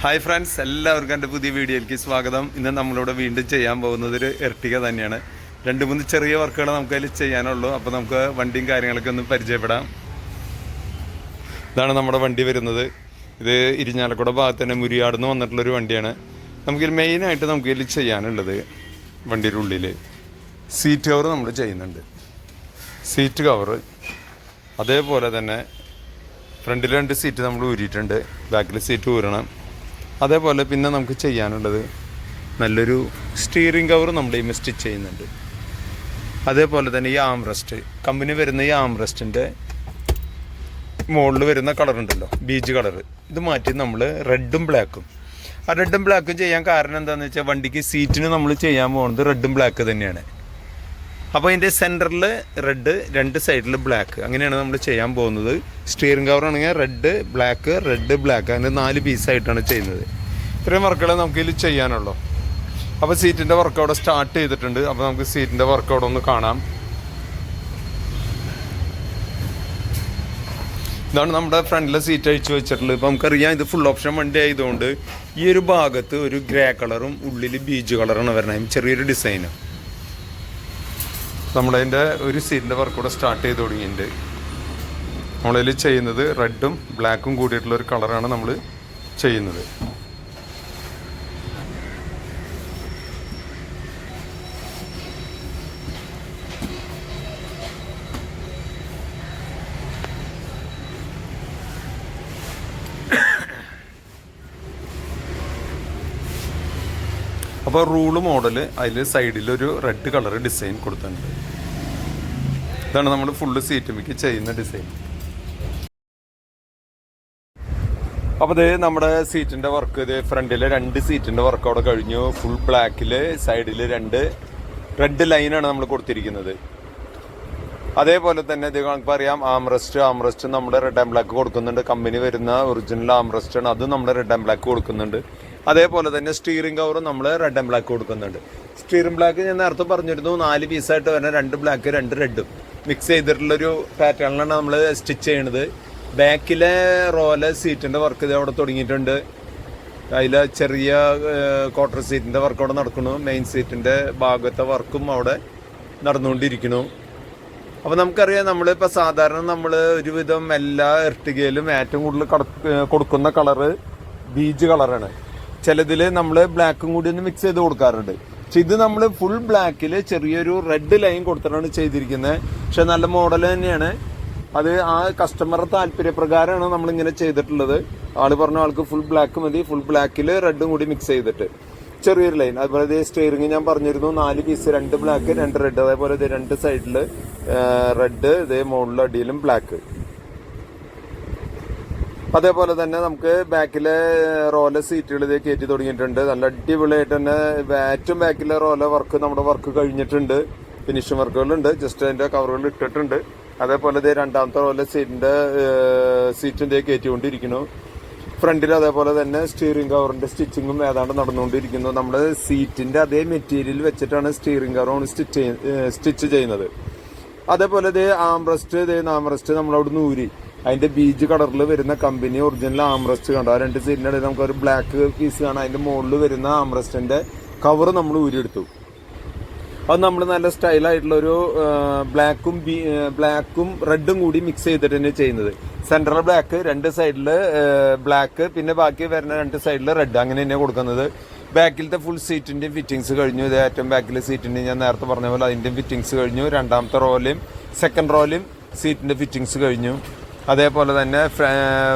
Hi friends, എല്ലാവർക്കും എൻ്റെ പുതിയ വീഡിയോയിലേക്ക് സ്വാഗതം. ഇന്ന് നമ്മളിവിടെ വീണ്ടും ചെയ്യാൻ പോകുന്നത് ഒരു എർട്ടിക തന്നെയാണ്. 2-3 ചെറിയ വർക്കുകൾ നമുക്കതിൽ ചെയ്യാനുള്ളൂ. അപ്പോൾ നമുക്ക് വണ്ടിയും കാര്യങ്ങളൊക്കെ ഒന്ന് പരിചയപ്പെടാം. ഇതാണ് നമ്മുടെ വണ്ടി വരുന്നത്. ഇത് ഇരിഞ്ഞാലക്കുട ഭാഗത്ത് തന്നെ മുരിയാട് നിന്ന് വന്നിട്ടുള്ളൊരു വണ്ടിയാണ്. നമുക്കിത് മെയിനായിട്ട് നമുക്കിതിൽ ചെയ്യാനുള്ളത് വണ്ടിയുടെ ഉള്ളിൽ സീറ്റ് കവർ നമ്മൾ ചെയ്യുന്നുണ്ട്. സീറ്റ് കവർ, അതേപോലെ തന്നെ ഫ്രണ്ടിൽ 2 സീറ്റ് നമ്മൾ ഊരിയിട്ടുണ്ട്. ബാക്കിൽ സീറ്റ് ഊരണം. അതേപോലെ പിന്നെ നമുക്ക് ചെയ്യാനുള്ളത് നല്ലൊരു സ്റ്റിയറിംഗ് കവർ നമ്മൾ ഈ സ്റ്റിച്ച് ചെയ്യുന്നുണ്ട്. അതേപോലെ തന്നെ ഈ ആംറസ്റ്റ്, കമ്പനി വരുന്ന ഈ ആംറസ്റ്റിൻ്റെ മുകളിൽ വരുന്ന കളറുണ്ടല്ലോ, ബീജ് കളർ, ഇത് മാറ്റി നമ്മൾ റെഡും ബ്ലാക്കും. ആ റെഡും ബ്ലാക്കും ചെയ്യാൻ കാരണം എന്താണെന്ന് വെച്ചാൽ വണ്ടിക്ക് സീറ്റിന് നമ്മൾ ചെയ്യാൻ പോകുന്നത് റെഡും ബ്ലാക്ക് തന്നെയാണ്. അപ്പോൾ അതിൻ്റെ സെൻറ്ററിൽ റെഡ്, 2 സൈഡിൽ ബ്ലാക്ക്, അങ്ങനെയാണ് നമ്മൾ ചെയ്യാൻ പോകുന്നത്. സ്റ്റിയറിംഗ് കവറാണെങ്കിൽ റെഡ് ബ്ലാക്ക്, അങ്ങനെ 4 പീസായിട്ടാണ് ചെയ്യുന്നത്. ഇത്രയും വർക്കുകൾ നമുക്കിതിൽ ചെയ്യാനുള്ളൂ. അപ്പോൾ സീറ്റിൻ്റെ വർക്ക് അവിടെ സ്റ്റാർട്ട് ചെയ്തിട്ടുണ്ട്. അപ്പോൾ നമുക്ക് സീറ്റിൻ്റെ വർക്ക് അവിടെ ഒന്ന് കാണാം. ഇതാണ് നമ്മുടെ ഫ്രണ്ടിലെ സീറ്റ് അഴിച്ചു വെച്ചിട്ടുള്ളത്. ഇപ്പോൾ നമുക്കറിയാം ഇത് ഫുൾ ഓപ്ഷൻ വണ്ടി ആയതുകൊണ്ട് ഈ ഒരു ഭാഗത്ത് ഒരു ഗ്രേ കളറും ഉള്ളിൽ ബീജ് കളറാണ് വരുന്നത്, ചെറിയൊരു ഡിസൈനും. നമ്മളതിൻ്റെ ഒരു സീറ്റിൻ്റെ വർക്ക് കൂടെ സ്റ്റാർട്ട് ചെയ്ത് തുടങ്ങിയിട്ടുണ്ട്. നമ്മളതിൽ ചെയ്യുന്നത് റെഡും ബ്ലാക്കും കൂടിയിട്ടുള്ളൊരു കളറാണ് നമ്മൾ ചെയ്യുന്നത്. അപ്പോൾ റൂള് മോഡൽ അതിൽ സൈഡിലൊരു റെഡ് കളർ ഡിസൈൻ കൊടുത്തിട്ടുണ്ട്. ഇതാണ് നമ്മൾ ഫുള്ള് സീറ്റുമിക്ക് ചെയ്യുന്ന ഡിസൈൻ. അപ്പോൾ ഇത് നമ്മുടെ സീറ്റിൻ്റെ വർക്ക്, ഇത് ഫ്രണ്ടിലെ 2 സീറ്റിൻ്റെ വർക്ക് അവിടെ കഴിഞ്ഞു. ഫുൾ ബ്ലാക്കിൽ സൈഡിൽ 2 റെഡ് ലൈനാണ് നമ്മൾ കൊടുത്തിരിക്കുന്നത്. അതേപോലെ തന്നെ ഇത് നമുക്ക് അറിയാം ആംറസ്റ്റ് നമ്മുടെ റെഡ് ആൻഡ് ബ്ലാക്ക് കൊടുക്കുന്നുണ്ട്. കമ്പനി വരുന്ന ഒറിജിനൽ ആംറസ്റ്റാണ്, അതും നമ്മുടെ റെഡ് ആൻഡ് ബ്ലാക്ക് കൊടുക്കുന്നുണ്ട്. അതേപോലെ തന്നെ സ്റ്റിയറിംഗ് കവറും നമ്മൾ റെഡ് ആൻഡ് ബ്ലാക്ക് കൊടുക്കുന്നുണ്ട്. സ്റ്റിയറിംഗ് ബ്ലാക്ക് ഞാൻ നേരത്തെ പറഞ്ഞിരുന്നു 4 പീസായിട്ട് വരുന്ന 2 ബ്ലാക്ക് 2 റെഡും മിക്സ് ചെയ്തിട്ടുള്ളൊരു പാറ്റേണിലാണ് നമ്മൾ സ്റ്റിച്ച് ചെയ്യണത്. ബാക്കിലെ റോലെ സീറ്റിൻ്റെ വർക്ക് ഇത് അവിടെ തുടങ്ങിയിട്ടുണ്ട്. അതിൽ ചെറിയ ക്വാർട്ടർ സീറ്റിൻ്റെ വർക്ക് അവിടെ നടക്കുന്നു. മെയിൻ സീറ്റിൻ്റെ ഭാഗത്തെ വർക്കും അവിടെ നടന്നുകൊണ്ടിരിക്കുന്നു. അപ്പോൾ നമുക്കറിയാം നമ്മളിപ്പോൾ സാധാരണ നമ്മൾ ഒരുവിധം എല്ലാ എർട്ടിഗയിലും ഏറ്റവും കൂടുതൽ കൊടുക്കുന്ന കളറ് ബീജ് കളറാണ്. ചിലതിൽ നമ്മൾ ബ്ലാക്കും കൂടി ഒന്ന് മിക്സ് ചെയ്ത് കൊടുക്കാറുണ്ട്. പക്ഷെ ഇത് നമ്മൾ ഫുൾ ബ്ലാക്കിൽ ചെറിയൊരു റെഡ് ലൈൻ കൊടുത്തിട്ടാണ് ചെയ്തിരിക്കുന്നത്. പക്ഷെ നല്ല മോഡൽ തന്നെയാണ്. അത് ആ കസ്റ്റമറുടെ താല്പര്യപ്രകാരമാണ് നമ്മളിങ്ങനെ ചെയ്തിട്ടുള്ളത്. ആള് പറഞ്ഞ ആൾക്ക് ഫുൾ ബ്ലാക്ക് മതി, ഫുൾ ബ്ലാക്കിൽ റെഡും കൂടി മിക്സ് ചെയ്തിട്ട് ചെറിയൊരു ലൈൻ. അതുപോലെ ഇത് സ്റ്റിയറിംഗ് ഞാൻ പറഞ്ഞിരുന്നു 4 പീസ്, 2 ബ്ലാക്ക് 2 റെഡ്. അതേപോലെ ഇത് 2 സൈഡിൽ റെഡ്, ഇതേ മുകളിലും അടിയിലും ബ്ലാക്ക്. അതേപോലെ തന്നെ നമുക്ക് ബാക്കിലെ റോല സീറ്റുകൾ ഇതേ കയറ്റി തുടങ്ങിയിട്ടുണ്ട്. നല്ല അടിപൊളിയായിട്ട് തന്നെ ഏറ്റവും ബാക്കിലെ റോല വർക്ക് നമ്മുടെ വർക്ക് കഴിഞ്ഞിട്ടുണ്ട്. ഫിനിഷിംഗ് വർക്കുകളുണ്ട്, ജസ്റ്റ് അതിന്റെ കവറുകൾ ഇട്ടിട്ടുണ്ട്. അതേപോലെ ഇതേ 2ാമത്തെ റോല സീറ്റിന്റെ കയറ്റിക്കൊണ്ടിരിക്കുന്നു. ഫ്രണ്ടിൽ അതേപോലെ തന്നെ സ്റ്റിയറിംഗ് കവറിന്റെ സ്റ്റിച്ചിങ്ങും ഏതാണ്ട് നടന്നുകൊണ്ടിരിക്കുന്നു. നമ്മുടെ സീറ്റിന്റെ അതേ മെറ്റീരിയൽ വെച്ചിട്ടാണ് സ്റ്റിയറിംഗ് കവർ സ്റ്റിച്ച് ചെയ്യുന്നത്. അതേപോലെ ഇതേ ആംറസ്റ്റ് നമ്മളവിടെ ഊരി അതിന്റെ ബീജ് കളറിൽ വരുന്ന കമ്പനി ഒറിജിനൽ ആംറസ്റ്റ് കണ്ടോ, 2 സീറ്റിന്റെ ഇടയിൽ നമുക്ക് ഒരു ബ്ലാക്ക് പീസ് കാണാം. അതിന്റെ മുകളിൽ വരുന്ന ആംറസ്റ്റിന്റെ കവർ നമ്മൾ ഊരിയെടുത്തു. അത് നമ്മൾ നല്ല സ്റ്റൈലായിട്ടുള്ള ഒരു ബ്ലാക്കും റെഡും കൂടി മിക്സ് ചെയ്തിട്ട് തന്നെ ചെയ്യുന്നത്. സെൻട്രൽ ബ്ലാക്ക്, 2 സൈഡിൽ ബ്ലാക്ക്, പിന്നെ ബാക്കി വരുന്ന 2 സൈഡിൽ റെഡ്, അങ്ങനെ തന്നെ കൊടുക്കുന്നത്. ബാക്കിലത്തെ ഫുൾ സീറ്റിന്റെ ഫിറ്റിംഗ്സ് കഴിഞ്ഞു. ഇത് ഏറ്റവും ബാക്കിലെ സീറ്റിന്റെ ഞാൻ നേരത്തെ പറഞ്ഞ പോലെ അതിന്റെ ഫിറ്റിംഗ്സ് കഴിഞ്ഞു. 2ാമത്തെ റോയിലും സെക്കൻഡ് റോയിലും സീറ്റിന്റെ ഫിറ്റിംഗ്സ് കഴിഞ്ഞു. അതേപോലെ തന്നെ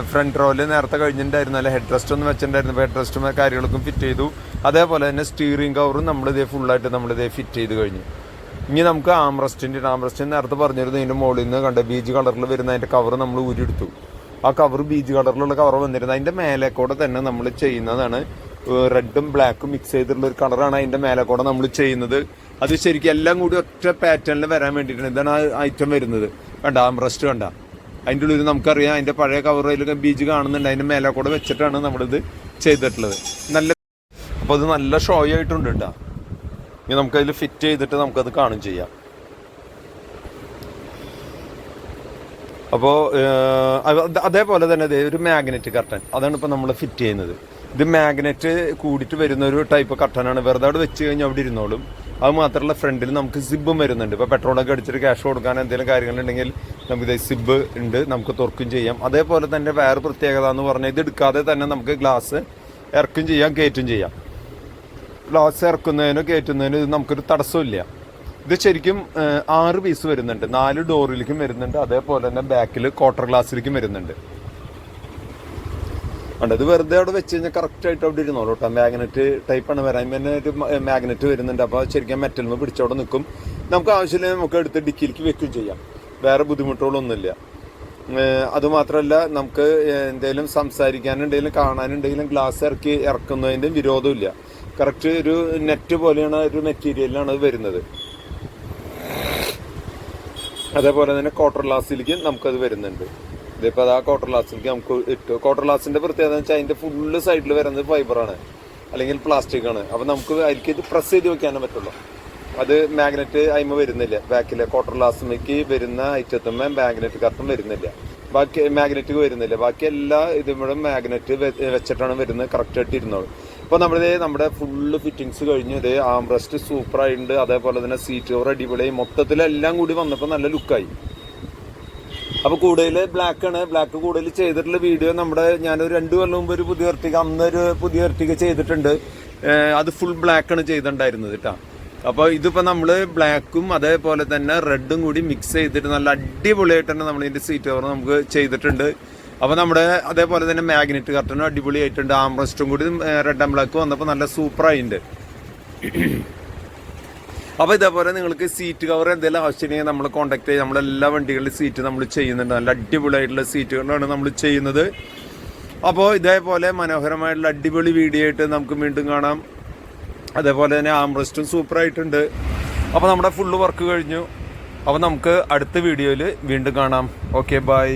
ഫ്രണ്ട് റോയില് നേരത്തെ കഴിഞ്ഞിട്ടുണ്ടായിരുന്നു, അല്ല ഹെഡ് റെസ്റ്റ് ഒന്നും വെച്ചിട്ടുണ്ടായിരുന്നു. ഹെഡ് റെസ്റ്റും കാര്യങ്ങളൊക്കെ ഫിറ്റ് ചെയ്തു. അതേപോലെ തന്നെ സ്റ്റിയറിംഗ് കവറും നമ്മളിതേ ഫുള്ളായിട്ട് നമ്മളിതേ ഫിറ്റ് ചെയ്ത് കഴിഞ്ഞു. ഇനി നമുക്ക് ആംറസ്റ്റിന് നേരത്തെ പറഞ്ഞിരുന്നു ഇതിന്റെ മുകളിൽ നിന്ന് കണ്ട ബീജ് കളറിൽ വരുന്ന അതിന്റെ കവർ നമ്മൾ ഊരിയെടുത്തു. ആ കവർ ബീജ് കളറിലുള്ള കവർ വന്നിരുന്നത് അതിന്റെ മേലേക്കൂടെ തന്നെ നമ്മൾ ചെയ്യുന്നതാണ്. റെഡും ബ്ലാക്കും മിക്സ് ചെയ്തിട്ടുള്ള ഒരു കളറാണ് അതിന്റെ മേലേക്കൂടെ നമ്മൾ ചെയ്യുന്നത്. അത് ശരിക്കും എല്ലാം കൂടി ഒറ്റ പാറ്റേണിൽ വരാൻ വേണ്ടിയിട്ടാണ്. ഇതാണ് ആ ഐറ്റം വരുന്നത്. കണ്ട ആംറസ്റ്റ് കണ്ട, അതിൻ്റെ ഉള്ളിൽ നമുക്കറിയാം അതിന്റെ പഴയ കവറിലൊക്കെ ബീജ് കാണുന്നുണ്ട്. അതിന്റെ മേലേക്കൂടെ വെച്ചിട്ടാണ് നമ്മളിത് ചെയ്തിട്ടുള്ളത്. അപ്പോൾ അത് നല്ല ഷോ ആയിട്ടുണ്ട് കേട്ടോ. ഇനി നമുക്കതിൽ ഫിറ്റ് ചെയ്തിട്ട് നമുക്കത് കാണും ചെയ്യാം. അപ്പോൾ അതേപോലെ തന്നെ ഒരു മാഗ്നറ്റ് കർട്ടൻ, അതാണ് ഇപ്പോൾ നമ്മൾ ഫിറ്റ് ചെയ്യുന്നത്. ഇത് മാഗ്നറ്റ് കൂടിയിട്ട് വരുന്ന ഒരു ടൈപ്പ് കട്ടനാണ്. വെറുതെ അവിടെ വെച്ച് കഴിഞ്ഞാൽ അവിടെ ഇരുന്നോളും. അത് മാത്രമല്ല ഫ്രണ്ടിൽ നമുക്ക് സിബും വരുന്നുണ്ട്. ഇപ്പോൾ പെട്രോളൊക്കെ അടിച്ചിട്ട് ക്യാഷ് കൊടുക്കാൻ എന്തെങ്കിലും കാര്യങ്ങളുണ്ടെങ്കിൽ നമുക്കിത് സിബ് ഉണ്ട്, നമുക്ക് തുറക്കും ചെയ്യാം. അതേപോലെ തന്നെ വേറെ പ്രത്യേകത എന്ന് പറഞ്ഞാൽ ഇത് എടുക്കാതെ തന്നെ നമുക്ക് ഗ്ലാസ് ഇറക്കും ചെയ്യാം, കയറ്റും ചെയ്യാം. ഗ്ലാസ് ഇറക്കുന്നതിനോ കയറ്റുന്നതിനോ ഇത് നമുക്കൊരു തടസ്സമില്ല. ഇത് ശരിക്കും 6 പീസ് വരുന്നുണ്ട്, 4 ഡോറിലേക്കും വരുന്നുണ്ട്. അതേപോലെ തന്നെ ബാക്കിൽ ക്വാർട്ടർ ഗ്ലാസ്സിലേക്കും വരുന്നുണ്ട്. ഉണ്ട് ഇത് വെറുതെ അവിടെ വെച്ച് കഴിഞ്ഞാൽ കറക്റ്റായിട്ട് അവിടെ ഇരുന്നോളൂ കേട്ടോ. മാഗ്നറ്റ് ടൈപ്പാണ് വരാൻ തന്നെ ഒരു മാഗ്നറ്റ് വരുന്നുണ്ട്. അപ്പോൾ ശരിക്കും മെറ്റലിന് പിടിച്ചവിടെ നിൽക്കും. നമുക്ക് ആവശ്യമില്ലെങ്കിൽ നമുക്ക് എടുത്ത് ഡിക്കിയിലേക്ക് വെക്കുകയും ചെയ്യാം. വേറെ ബുദ്ധിമുട്ടുകളൊന്നുമില്ല. അതുമാത്രമല്ല നമുക്ക് എന്തെങ്കിലും സംസാരിക്കാനുണ്ടെങ്കിലും കാണാനുണ്ടെങ്കിലും ഗ്ലാസ് ഇറക്കുന്നതിൻ്റെ വിരോധമില്ല. കറക്റ്റ് ഒരു നെറ്റ് പോലെയാണ് ഒരു മെറ്റീരിയലിലാണ് അത് വരുന്നത്. അതേപോലെ തന്നെ ക്വാർട്ടർ ഗ്ലാസ്സിലേക്ക് നമുക്കത് വരുന്നുണ്ട്. ഇതിപ്പോൾ ആ ക്വാർട്ടർ ഗ്ലാസ്സിലേക്ക് നമുക്ക് ഇട്ടു. ക്വാർട്ടർ ഗ്ലാസിൻ്റെ പ്രത്യേകത എന്ന് വെച്ചാൽ അതിൻ്റെ ഫുള്ള് സൈഡിൽ വരുന്നത് ഫൈബറാണ്, അല്ലെങ്കിൽ പ്ലാസ്റ്റിക് ആണ്. അപ്പോൾ നമുക്ക് അതിലേക്ക് ഇത് പ്രസ് ചെയ്ത് വെക്കാനേ പറ്റുള്ളൂ. അത് മാഗ്നറ്റ് അതിമ വരുന്നില്ല. ബാക്കിലെ ക്വാർട്ടർ ഗ്ലാസ്സിലേക്ക് വരുന്ന ഐറ്റത്തുമ്മ മാഗ്നറ്റ് കറക്റ്റും വരുന്നില്ല, ബാക്കി മാഗ്നറ്റ് വരുന്നില്ല. ബാക്കി എല്ലാ ഇതുമ്പോഴും മാഗ്നറ്റ് വെച്ചിട്ടാണ് വരുന്നത്. കറക്റ്റായിട്ട് ഇരുന്നോളൂ. ഇപ്പോൾ നമ്മുടെ ഫുള്ള് ഫിറ്റിങ്സ് കഴിഞ്ഞു. ഇത് ആംറസ്റ്റ് സൂപ്പറായിട്ടുണ്ട്. അതേപോലെ തന്നെ സീറ്റ് കവർ അടിപൊളിയായി. മൊത്തത്തിലെല്ലാം കൂടി വന്നപ്പോൾ നല്ല ലുക്കായി. അപ്പോൾ കൂടുതൽ ബ്ലാക്കാണ്. ബ്ലാക്ക് കൂടുതൽ ചെയ്തിട്ടുള്ള വീഡിയോ ഞാനൊരു 2 കൊല്ലം മുമ്പ് ഒരു പുതിയ എർട്ടിക, അന്നൊരു പുതിയ എർട്ടിക ചെയ്തിട്ടുണ്ട്. അത് ഫുൾ ബ്ലാക്കാണ് ചെയ്തിട്ടുണ്ടായിരുന്നത് കേട്ടോ. അപ്പോൾ ഇതിപ്പോൾ നമ്മൾ ബ്ലാക്കും അതേപോലെ തന്നെ റെഡും കൂടി മിക്സ് ചെയ്തിട്ട് നല്ല അടിപൊളിയായിട്ട് തന്നെ നമ്മൾ ഇതിൻ്റെ സീറ്റ് കവർ നമുക്ക് ചെയ്തിട്ടുണ്ട്. അപ്പോൾ അതേപോലെ തന്നെ മാഗ്നറ്റ് കർട്ടനും അടിപൊളിയായിട്ടുണ്ട്. ആംറസ്റ്റും കൂടി റെഡ് ആൻഡ് ബ്ലാക്ക് വന്നപ്പോൾ നല്ല സൂപ്പറായിട്ടുണ്ട്. അപ്പോൾ ഇതേപോലെ നിങ്ങൾക്ക് സീറ്റ് കവർ എന്തെങ്കിലും ആവശ്യമുണ്ടെങ്കിൽ നമ്മൾ കോൺടാക്ട് ചെയ്യുക. നമ്മളെല്ലാ വണ്ടികളിലും സീറ്റ് നമ്മൾ ചെയ്യുന്നുണ്ട്. നല്ല അടിപൊളിയായിട്ടുള്ള സീറ്റുകളാണ് നമ്മൾ ചെയ്യുന്നത്. അപ്പോൾ ഇതേപോലെ മനോഹരമായിട്ടുള്ള അടിപൊളി വീഡിയോ ആയിട്ട് നമുക്ക് വീണ്ടും കാണാം. അതേപോലെ തന്നെ ആംറസ്റ്റും സൂപ്പറായിട്ടുണ്ട്. അപ്പോൾ നമ്മുടെ ഫുള്ള് വർക്ക് കഴിഞ്ഞു. അപ്പോൾ നമുക്ക് അടുത്ത വീഡിയോയിൽ വീണ്ടും കാണാം. Okay, by.